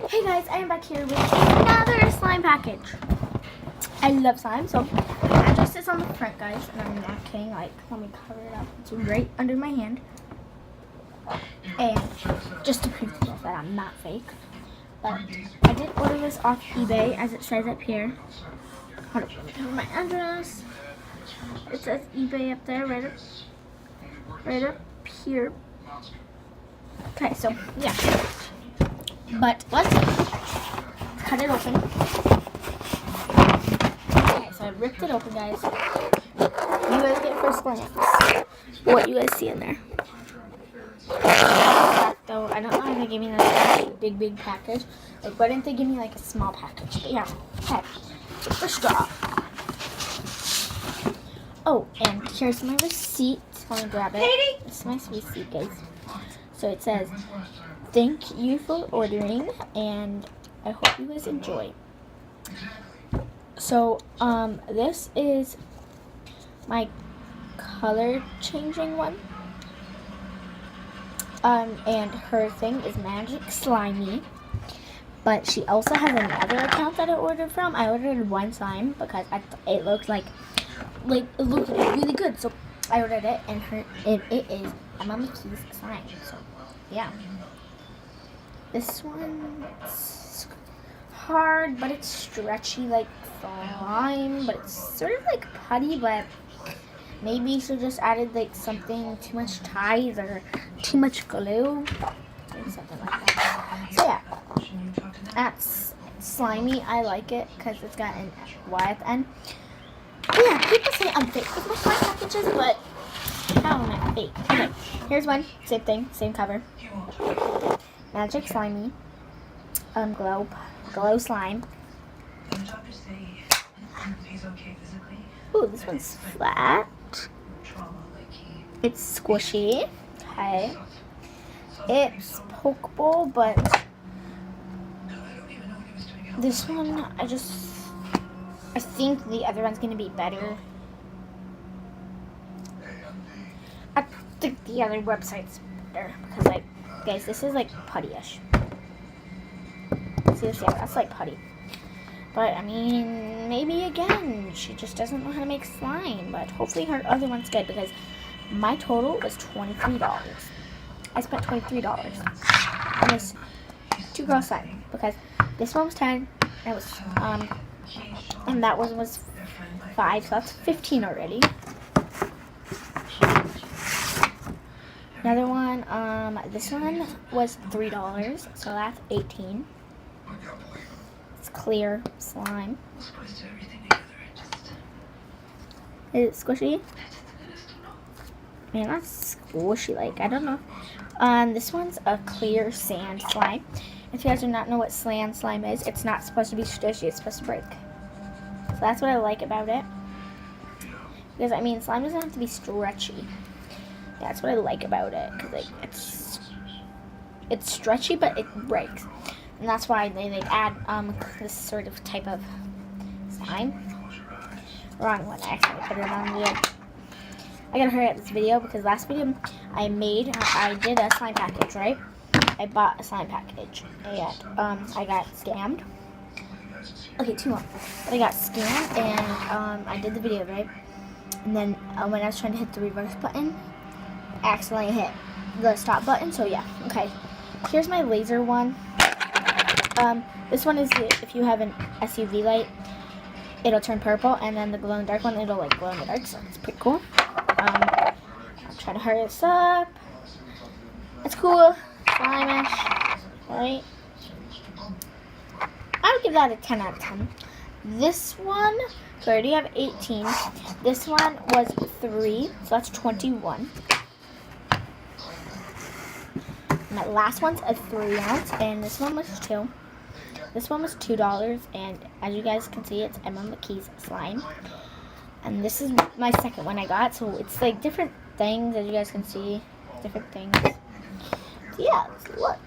Hey guys, I am back here with another slime package. I love slime, so the address is on the front, guys, and I'm not kidding. Like, let me cover it up. It's right under my hand. And just to prove to you that I'm not fake, but I did order this off eBay, as it says up here. Hold up, let me cover my address. It says eBay up there, right up here. Okay, so yeah. But let's cut it open. Okay, so I ripped it open, guys. You guys get first glance what you guys see in there. Though I don't know if they gave me like a big package. Like, why didn't they give me like a small package? But yeah, okay. So first off. Oh, and here's my receipt. Let me grab it. It's my receipt, guys. So it says, "Thank you for ordering, and I hope you guys enjoy." So, this is my color changing one. And her thing is Magic Slimy. But she also has another account that I ordered from. I ordered one slime because it looked like it looked really good. So I ordered it, and it is Mama Keys slime. So yeah. This one's hard, but it's stretchy like slime, but it's sort of like putty, but maybe she just added like something, too much ties or too much glue, maybe something like that. So yeah, that's slimy. I like it because it's got an Y at the end. But yeah, people say I'm fake with my slime packages, but how am I fake? Okay, here's one, same thing, same cover. Magic Slimy, glow slime. Ooh, this one's flat. It's squishy. Okay. It's pokeable, but this one, I think the other one's gonna be better. I think the other website's better because, like, guys, this is like putty-ish. See this? Yeah, that's like putty. But I mean, maybe again, she just doesn't know how to make slime. But hopefully her other one's good because my total was $23. I spent $23 on this 2-girl slime because this one was 10. It was and that one was 5, so that's 15 already. Another one, this one was $3, so that's 18. It's clear slime. Is it squishy? Man, that's squishy, like, I don't know. This one's a clear sand slime. If you guys do not know what sand slime is, it's not supposed to be squishy, it's supposed to break. So that's what I like about it. Because, I mean, slime doesn't have to be stretchy. That's what I like about it, because like it's stretchy, but it breaks, and that's why they add this sort of type of slime. Wrong one. I accidentally put it on video. I gotta hurry up this video because last video I did a slime package, right? I bought a slime package, and I got scammed. Okay, 2 more. But I got scammed, and I did the video, right? And then when I was trying to hit the reverse button, accidentally hit the stop button. So yeah, okay, here's my laser one. This one is if you have an SUV light, it'll turn purple, and then the glow in the dark one, it'll like glow in the dark, so it's pretty cool. I'll try to hurry this up. It's cool, slime-ish, right? I would give that a 10 out of 10. This one, so I already have 18. This one was 3, so that's 21. My last one's a 3-ounce, and this one was 2. This one was $2, and as you guys can see, it's Emma McKee's slime. And this is my second one I got, so it's like different things, as you guys can see, different things. So yeah, let's look.